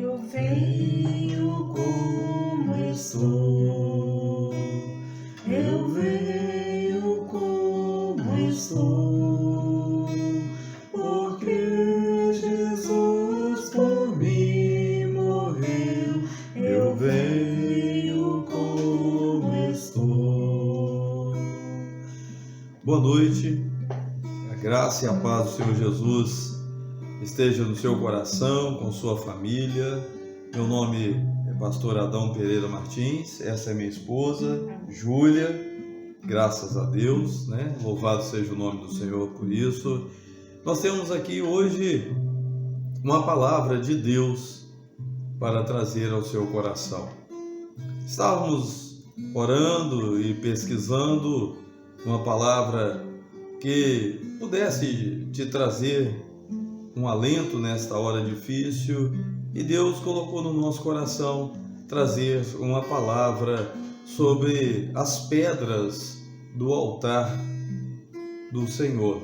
Eu venho como estou, eu venho como estou, porque Jesus por mim morreu. Eu venho como estou. Boa noite, a graça e a paz do Senhor Jesus esteja no seu coração, com sua família. Meu nome é Pastor Adão Pereira Martins, essa é minha esposa, Júlia, graças a Deus, né? Louvado seja o nome do Senhor por isso. Nós temos aqui hoje uma palavra de Deus para trazer ao seu coração. Estávamos orando e pesquisando uma palavra que pudesse te trazer um alento nesta hora difícil, e Deus colocou no nosso coração trazer uma palavra sobre as pedras do altar do Senhor.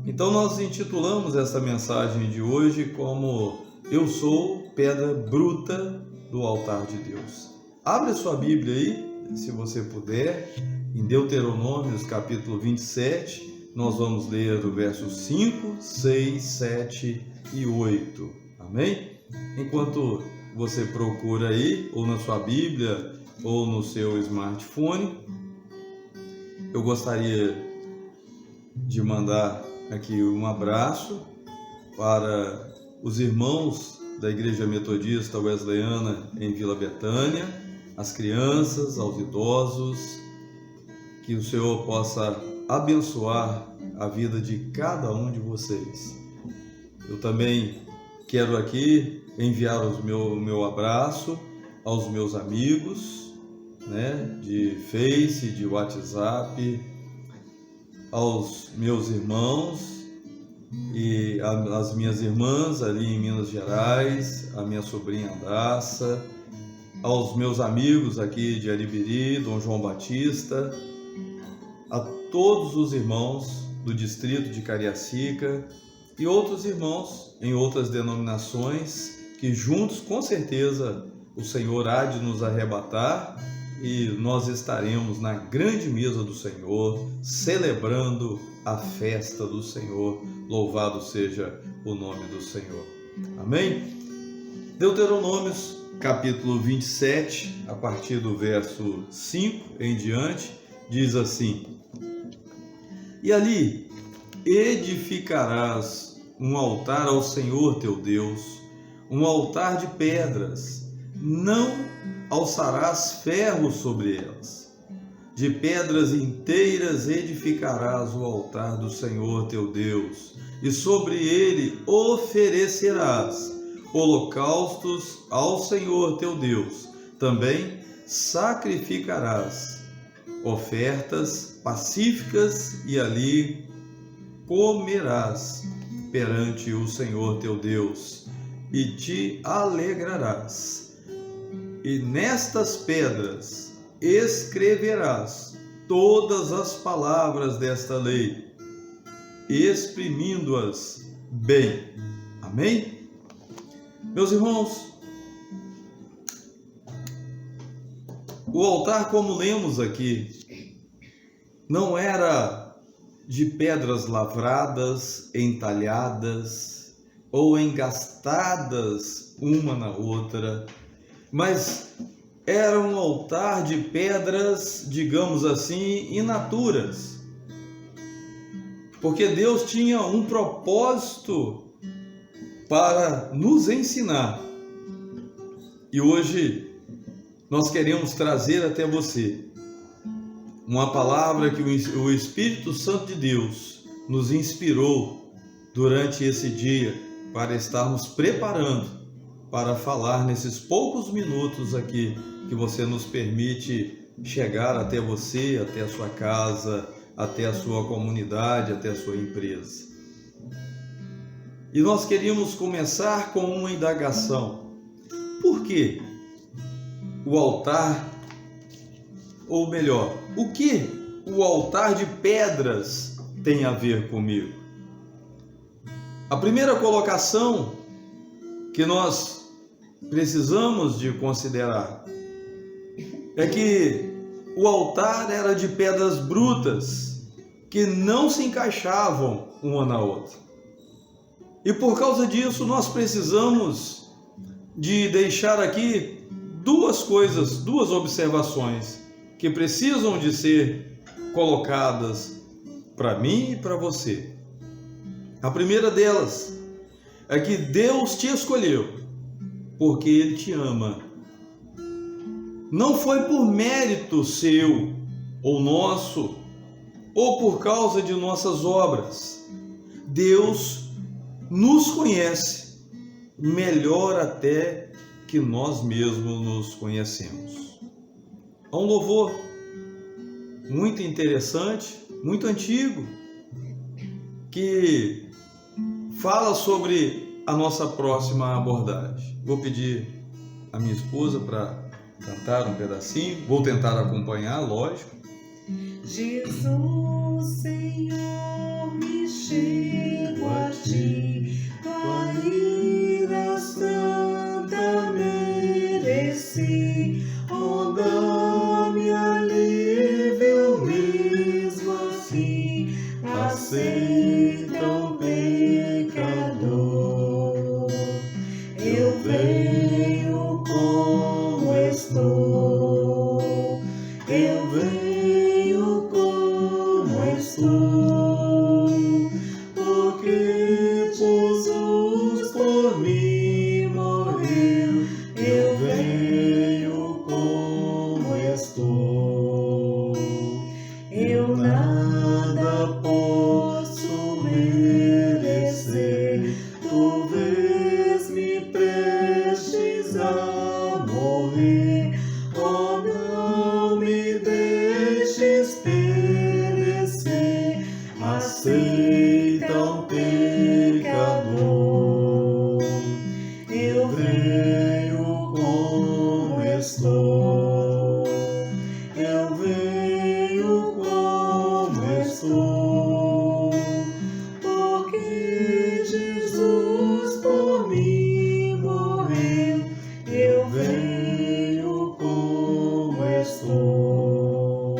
Então nós intitulamos essa mensagem de hoje como Eu sou pedra bruta do altar de Deus. Abre a sua Bíblia aí, se você puder, em Deuteronômio, capítulo 27, nós vamos ler o verso 5, 6, 7 e 8. Amém? Enquanto você procura aí, ou na sua Bíblia, ou no seu smartphone, eu gostaria de mandar aqui um abraço para os irmãos da Igreja Metodista Wesleyana em Vila Betânia, as crianças, aos idosos, que o Senhor possa abençoar a vida de cada um de vocês. Eu também quero aqui enviar o meu abraço aos meus amigos, né, de Face, de WhatsApp, aos meus irmãos e as minhas irmãs ali em Minas Gerais, a minha sobrinha Daça, aos meus amigos aqui de Aribiri, Dom João Batista, a todos os irmãos do distrito de Cariacica e outros irmãos em outras denominações que juntos, com certeza, o Senhor há de nos arrebatar e nós estaremos na grande mesa do Senhor, celebrando a festa do Senhor. Louvado seja o nome do Senhor. Amém? Deuteronômios, capítulo 27, a partir do verso 5 em diante, diz assim: E ali edificarás um altar ao Senhor teu Deus, um altar de pedras, não alçarás ferro sobre elas. De pedras inteiras edificarás o altar do Senhor teu Deus, e sobre ele oferecerás holocaustos ao Senhor teu Deus. Também sacrificarás ofertas pacíficas e ali comerás perante o Senhor teu Deus e te alegrarás. E nestas pedras escreverás todas as palavras desta lei, exprimindo-as bem. Amém? Meus irmãos, o altar, como lemos aqui, não era de pedras lavradas, entalhadas ou engastadas uma na outra, mas era um altar de pedras, digamos assim, in naturas. Porque Deus tinha um propósito para nos ensinar. E hoje nós queremos trazer até você uma palavra que o Espírito Santo de Deus nos inspirou durante esse dia para estarmos preparando para falar nesses poucos minutos aqui que você nos permite chegar até você, até a sua casa, até a sua comunidade, até a sua empresa. E nós queríamos começar com uma indagação. Por que o altar, ou melhor, o que o altar de pedras tem a ver comigo? A primeira colocação que nós precisamos de considerar é que o altar era de pedras brutas que não se encaixavam uma na outra. E por causa disso nós precisamos de deixar aqui duas coisas, duas observações que precisam de ser colocadas para mim e para você. A primeira delas é que Deus te escolheu porque Ele te ama. Não foi por mérito seu ou nosso, ou por causa de nossas obras. Deus nos conhece melhor até que nós mesmos nos conhecemos. Há um louvor muito interessante, muito antigo, que fala sobre a nossa próxima abordagem. Vou pedir à minha esposa para cantar um pedacinho, vou tentar acompanhar, lógico. Jesus, Senhor, me chego a ti, tua ira santa mereci, oh, dá-me alívio mesmo assim, aceita o pecador. Eu venho como estou, eu venho como estou, porque Jesus por mim morreu. Eu venho como estou, eu nada posso merecer, tu vês me prestes a morrer, oh, não me deixes perecer, aceita um pecador. Eu venho como estou, eu venho como estou, porque Jesus por mim morreu. Eu venho como estou,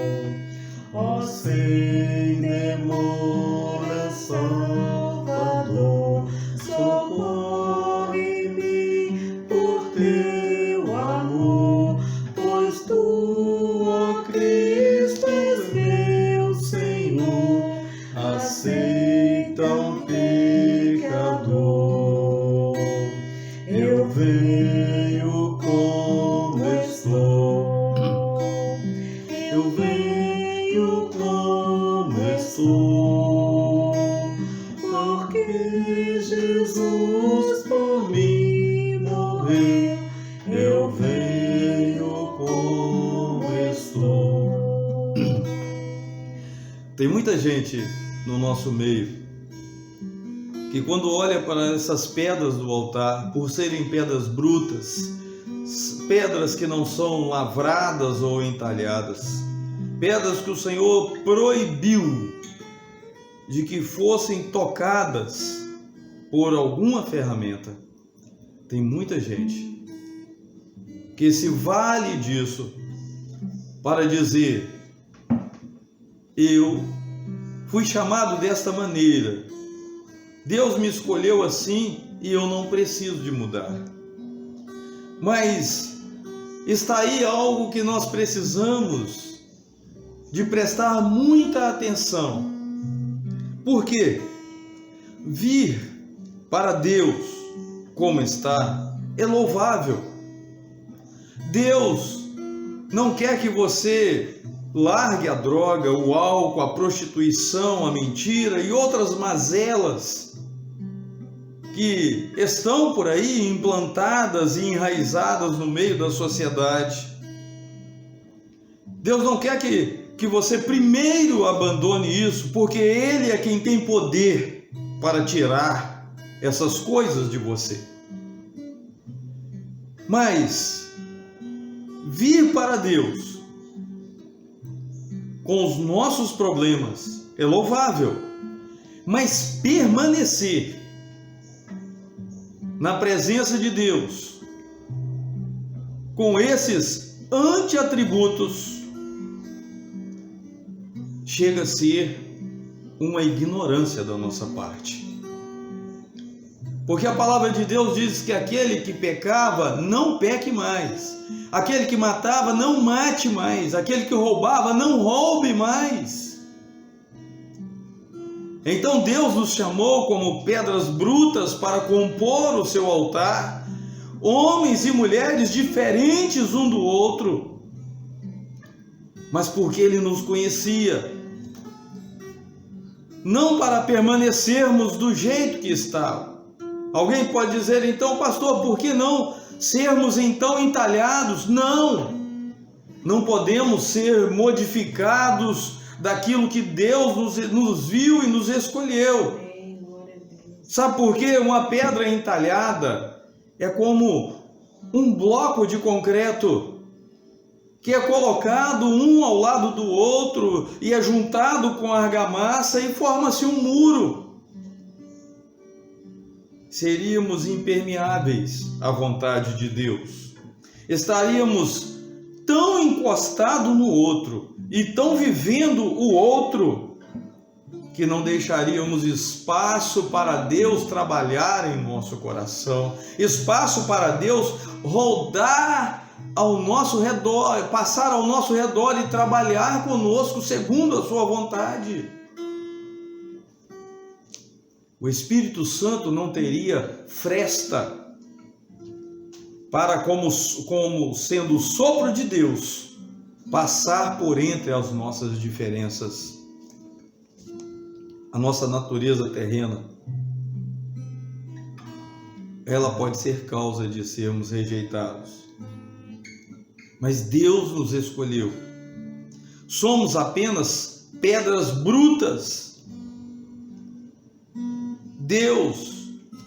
ó, sem demora, Salvador, socorre-me por teu amor, pois tu, ó Cristo, és meu Senhor, aceita um pecador. Eu venho como estou, eu venho como estou, porque Jesus por mim morreu. Eu venho como estou. Tem muita gente no nosso meio que quando olha para essas pedras do altar, por serem pedras brutas, pedras que não são lavradas ou entalhadas, pedras que o Senhor proibiu de que fossem tocadas por alguma ferramenta, tem muita gente que se vale disso para dizer: eu fui chamado desta maneira, Deus me escolheu assim e eu não preciso de mudar. Mas está aí algo que nós precisamos de prestar muita atenção. Porque vir para Deus como está é louvável. Deus não quer que você largue a droga, o álcool, a prostituição, a mentira e outras mazelas que estão por aí implantadas e enraizadas no meio da sociedade. Deus não quer que você primeiro abandone isso, porque Ele é quem tem poder para tirar essas coisas de você. Mas vir para Deus com os nossos problemas é louvável, mas permanecer na presença de Deus com esses anti-atributos, chega a ser uma ignorância da nossa parte. Porque a palavra de Deus diz que aquele que pecava não peque mais, aquele que matava não mate mais, aquele que roubava não roube mais. Então Deus nos chamou como pedras brutas para compor o seu altar, homens e mulheres diferentes um do outro, mas porque Ele nos conhecia, não para permanecermos do jeito que estava. Alguém pode dizer, então, pastor, por que não sermos então entalhados? Não podemos ser modificados daquilo que Deus nos viu e nos escolheu. Sabe por quê? Uma pedra entalhada é como um bloco de concreto que é colocado um ao lado do outro e é juntado com argamassa e forma-se um muro. Seríamos impermeáveis à vontade de Deus. Estaríamos tão encostados no outro e tão vivendo o outro que não deixaríamos espaço para Deus trabalhar em nosso coração, espaço para Deus rodar ao nosso redor, passar ao nosso redor e trabalhar conosco segundo a sua vontade. O Espírito Santo não teria fresta para, como sendo o sopro de Deus, passar por entre as nossas diferenças. A nossa natureza terrena, ela pode ser causa de sermos rejeitados. Mas Deus nos escolheu. Somos apenas pedras brutas. Deus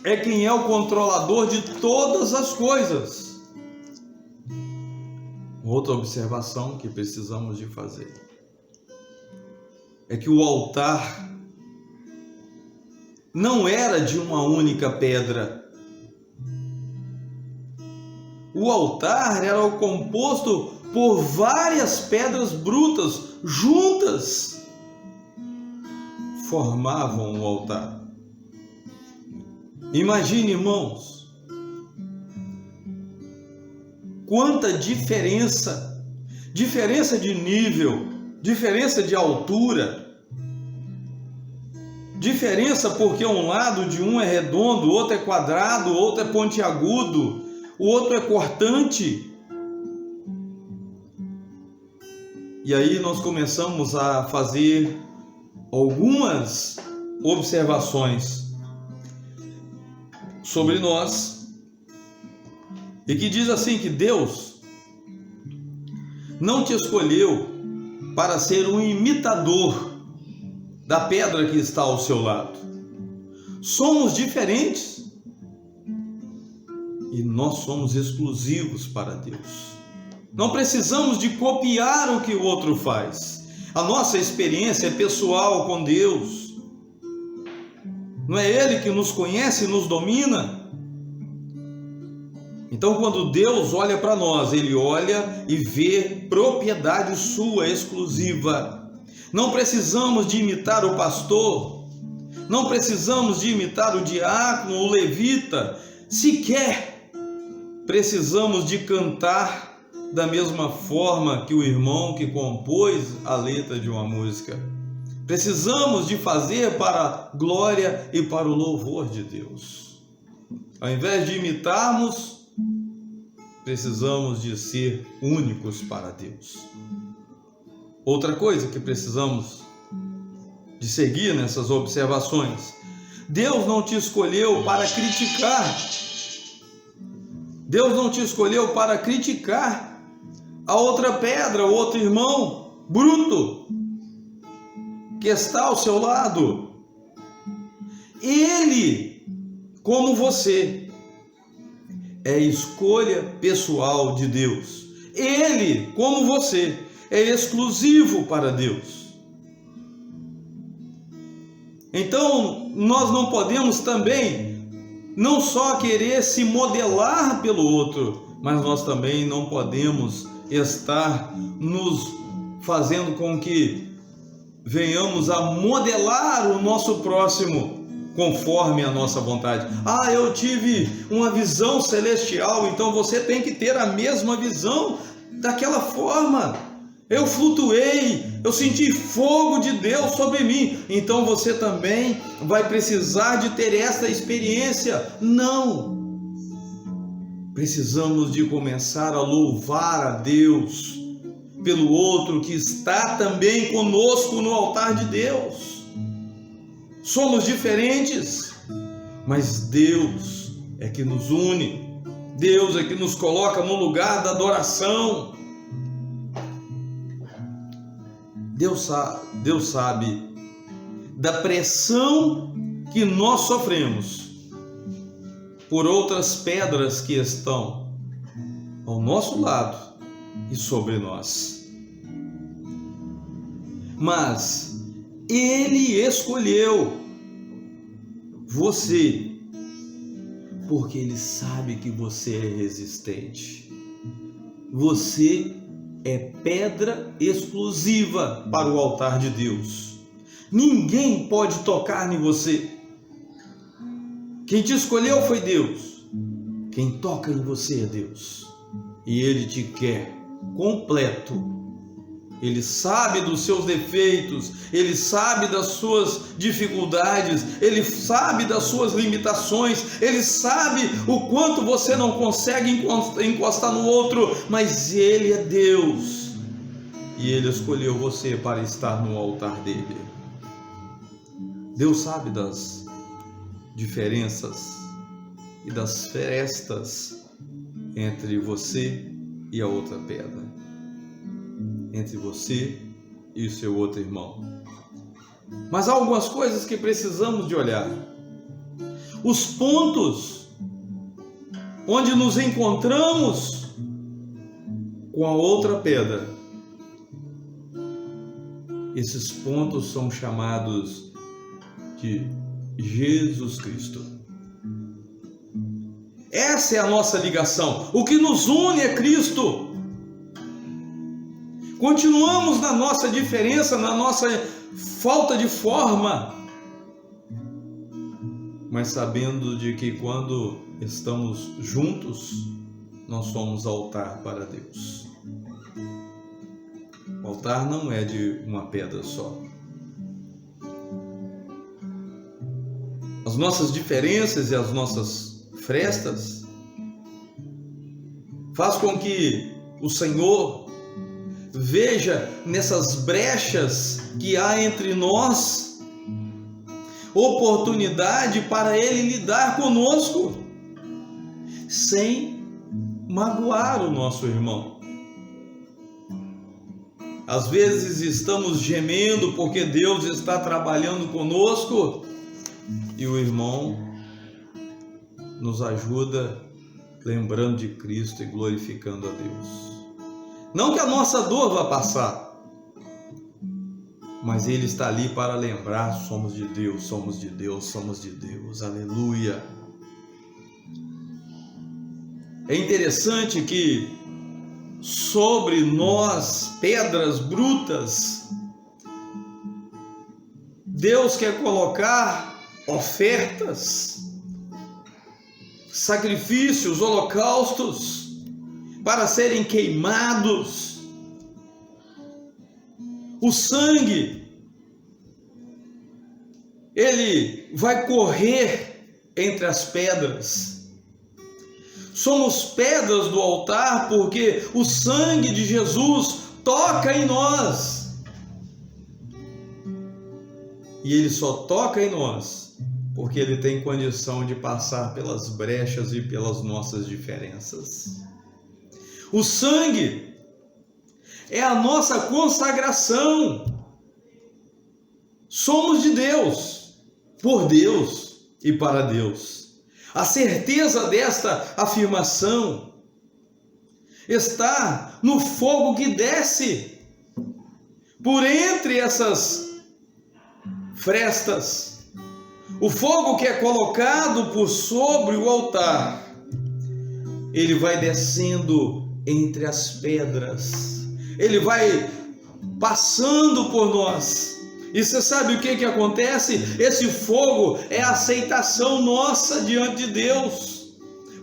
é quem é o controlador de todas as coisas. Outra observação que precisamos de fazer é que o altar não era de uma única pedra. O altar era composto por várias pedras brutas juntas, formavam o altar. Imagine, irmãos, quanta diferença de nível, diferença de altura, diferença porque um lado de um é redondo, o outro é quadrado, o outro é pontiagudo, o outro é cortante. E aí nós começamos a fazer algumas observações sobre nós, e que diz assim que Deus não te escolheu para ser um imitador da pedra que está ao seu lado. Somos diferentes e nós somos exclusivos para Deus. Não precisamos de copiar o que o outro faz. A nossa experiência é pessoal com Deus. Não é Ele que nos conhece e nos domina? Então, quando Deus olha para nós, Ele olha e vê propriedade sua exclusiva. Não precisamos de imitar o pastor, não precisamos de imitar o diácono, o levita, sequer precisamos de cantar da mesma forma que o irmão que compôs a letra de uma música. Precisamos de fazer para a glória e para o louvor de Deus. Ao invés de imitarmos, precisamos de ser únicos para Deus. Outra coisa que precisamos de seguir nessas observações: Deus não te escolheu para criticar. Deus não te escolheu para criticar a outra pedra, o outro irmão bruto que está ao seu lado. Ele, como você, é escolha pessoal de Deus. Ele, como você, é exclusivo para Deus. Então, nós não podemos também não só querer se modelar pelo outro, mas nós também não podemos estar nos fazendo com que venhamos a modelar o nosso próximo conforme a nossa vontade. Ah, eu tive uma visão celestial, então você tem que ter a mesma visão daquela forma. Eu flutuei, eu senti fogo de Deus sobre mim, então você também vai precisar de ter esta experiência. Não! Precisamos de começar a louvar a Deus pelo outro que está também conosco no altar de Deus. Somos diferentes, mas Deus é que nos une, Deus é que nos coloca no lugar da adoração. Deus sabe da pressão que nós sofremos por outras pedras que estão ao nosso lado e sobre nós. Mas Ele escolheu você, porque Ele sabe que você é resistente. Você é pedra exclusiva para o altar de Deus. Ninguém pode tocar em você. Quem te escolheu foi Deus. Quem toca em você é Deus. E Ele te quer completo. Ele sabe dos seus defeitos, Ele sabe das suas dificuldades, Ele sabe das suas limitações, Ele sabe o quanto você não consegue encostar no outro, mas Ele é Deus e Ele escolheu você para estar no altar dele. Deus sabe das diferenças e das frestas entre você e a outra pedra, entre você e o seu outro irmão. Mas há algumas coisas que precisamos de olhar. Os pontos onde nos encontramos com a outra pedra. Esses pontos são chamados de Jesus Cristo. Essa é a nossa ligação. O que nos une é Cristo. Continuamos na nossa diferença, na nossa falta de forma, mas sabendo de que quando estamos juntos, nós somos altar para Deus. O altar não é de uma pedra só. As nossas diferenças e as nossas frestas faz com que o Senhor veja nessas brechas que há entre nós oportunidade para Ele lidar conosco sem magoar o nosso irmão. Às vezes estamos gemendo porque Deus está trabalhando conosco e o irmão nos ajuda lembrando de Cristo e glorificando a Deus. Não que a nossa dor vá passar, mas Ele está ali para lembrar: somos de Deus, somos de Deus, somos de Deus, aleluia. É interessante que sobre nós, pedras brutas, Deus quer colocar ofertas, sacrifícios, holocaustos, para serem queimados. O sangue, ele vai correr entre as pedras. Somos pedras do altar porque o sangue de Jesus toca em nós. E ele só toca em nós porque ele tem condição de passar pelas brechas e pelas nossas diferenças. O sangue é a nossa consagração. Somos de Deus, por Deus e para Deus. A certeza desta afirmação está no fogo que desce por entre essas frestas. O fogo que é colocado por sobre o altar, ele vai descendo entre as pedras, ele vai passando por nós. E você sabe o que acontece? Esse fogo é a aceitação nossa diante de Deus,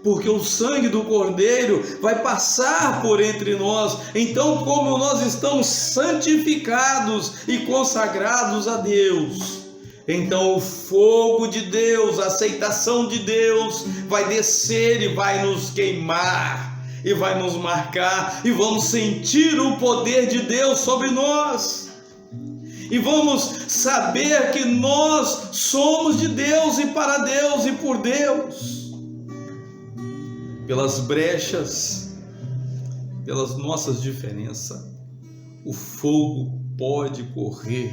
porque o sangue do Cordeiro vai passar por entre nós. Então, como nós estamos santificados e consagrados a Deus, então o fogo de Deus, a aceitação de Deus vai descer e vai nos queimar, e vai nos marcar, e vamos sentir o poder de Deus sobre nós, e vamos saber que nós somos de Deus e para Deus e por Deus. Pelas brechas, pelas nossas diferenças, o fogo pode correr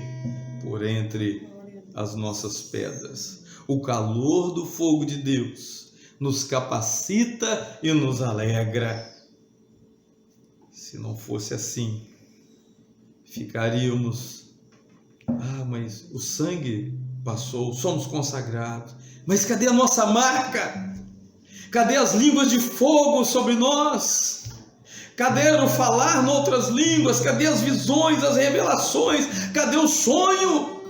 por entre as nossas pedras. O calor do fogo de Deus nos capacita e nos alegra. Se não fosse assim, ficaríamos: mas o sangue passou, somos consagrados, mas cadê a nossa marca? Cadê as línguas de fogo sobre nós? Cadê o falar em outras línguas? Cadê as visões, as revelações? Cadê o sonho?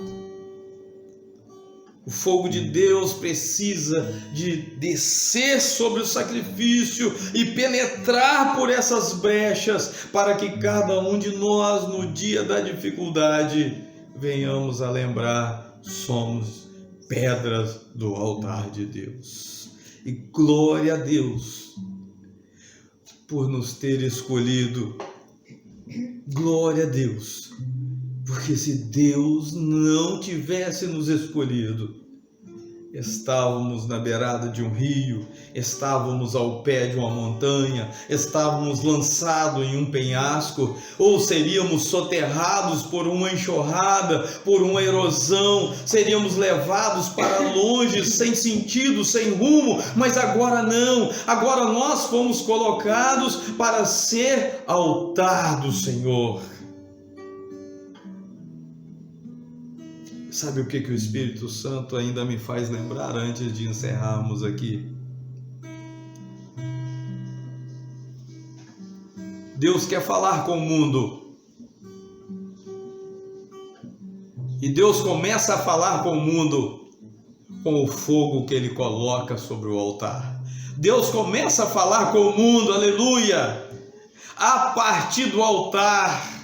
O fogo de Deus precisa de descer sobre o sacrifício e penetrar por essas brechas, para que cada um de nós, no dia da dificuldade, venhamos a lembrar: somos pedras do altar de Deus. E glória a Deus por nos ter escolhido. Glória a Deus, porque se Deus não tivesse nos escolhido, estávamos na beirada de um rio, estávamos ao pé de uma montanha, estávamos lançados em um penhasco, ou seríamos soterrados por uma enxurrada, por uma erosão, seríamos levados para longe, sem sentido, sem rumo. Mas agora não, agora nós fomos colocados para ser altar do Senhor. Sabe o que o Espírito Santo ainda me faz lembrar antes de encerrarmos aqui? Deus quer falar com o mundo. E Deus começa a falar com o mundo com o fogo que Ele coloca sobre o altar. Deus começa a falar com o mundo, aleluia, a partir do altar.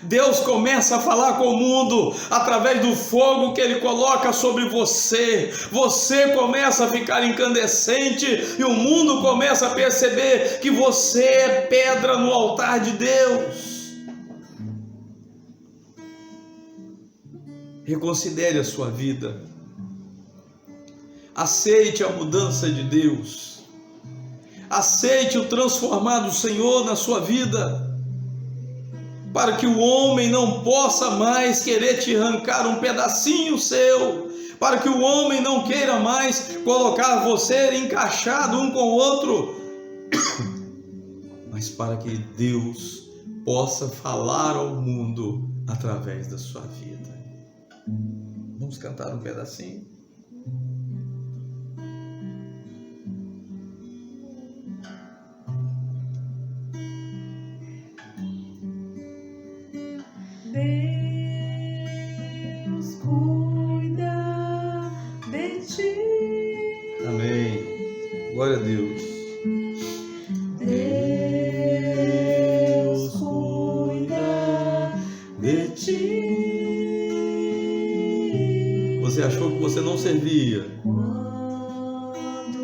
Deus começa a falar com o mundo através do fogo que Ele coloca sobre você. Você começa a ficar incandescente e o mundo começa a perceber que você é pedra no altar de Deus. Reconsidere a sua vida. Aceite a mudança de Deus. Aceite o transformar do Senhor na sua vida, para que o homem não possa mais querer te arrancar um pedacinho seu, para que o homem não queira mais colocar você encaixado um com o outro, mas para que Deus possa falar ao mundo através da sua vida. Vamos cantar um pedacinho? Deus cuida de ti. Amém. Glória a Deus. Deus cuida de ti. Você achou que você não servia? Quando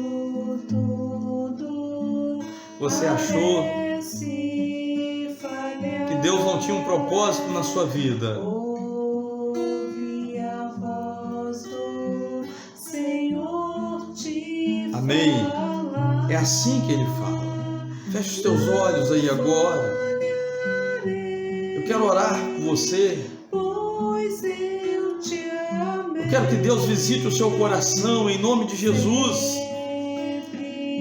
tudo Você achou que Deus não tinha um propósito na sua vida? ouve a voz do Senhor te Amém. falar. É assim que Ele fala. Feche os teus olhos aí agora. Eu quero orar por você. Pois eu te amei. Eu quero que Deus visite o seu coração em nome de Jesus.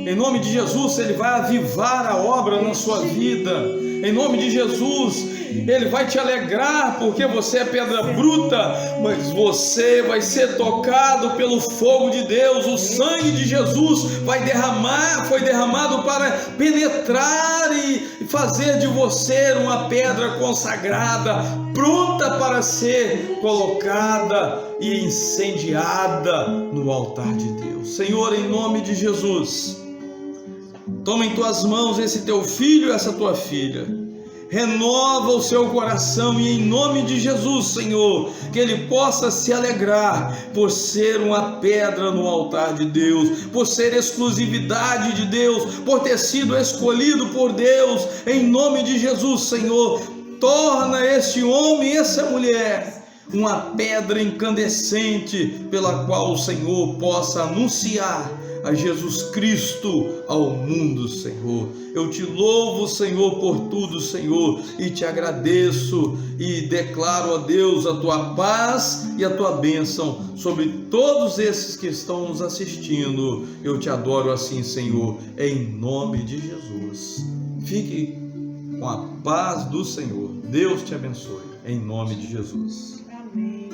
Em nome de Jesus, Ele vai avivar a obra na sua vida. Em nome de Jesus, Ele vai te alegrar, porque você é pedra bruta, mas você vai ser tocado pelo fogo de Deus. O sangue de Jesus foi derramado para penetrar e fazer de você uma pedra consagrada, pronta para ser colocada e incendiada no altar de Deus. Senhor, em nome de Jesus, toma em tuas mãos esse teu filho, essa tua filha. Renova o seu coração e em nome de Jesus, Senhor, que ele possa se alegrar por ser uma pedra no altar de Deus, por ser exclusividade de Deus, por ter sido escolhido por Deus. Em nome de Jesus, Senhor, torna este homem e essa mulher uma pedra incandescente pela qual o Senhor possa anunciar a Jesus Cristo ao mundo, Senhor. Eu te louvo, Senhor, por tudo, Senhor, e te agradeço e declaro, ó Deus, a tua paz e a tua bênção sobre todos esses que estão nos assistindo. Eu te adoro assim, Senhor, em nome de Jesus. Fique com a paz do Senhor. Deus te abençoe, em nome de Jesus. Amém.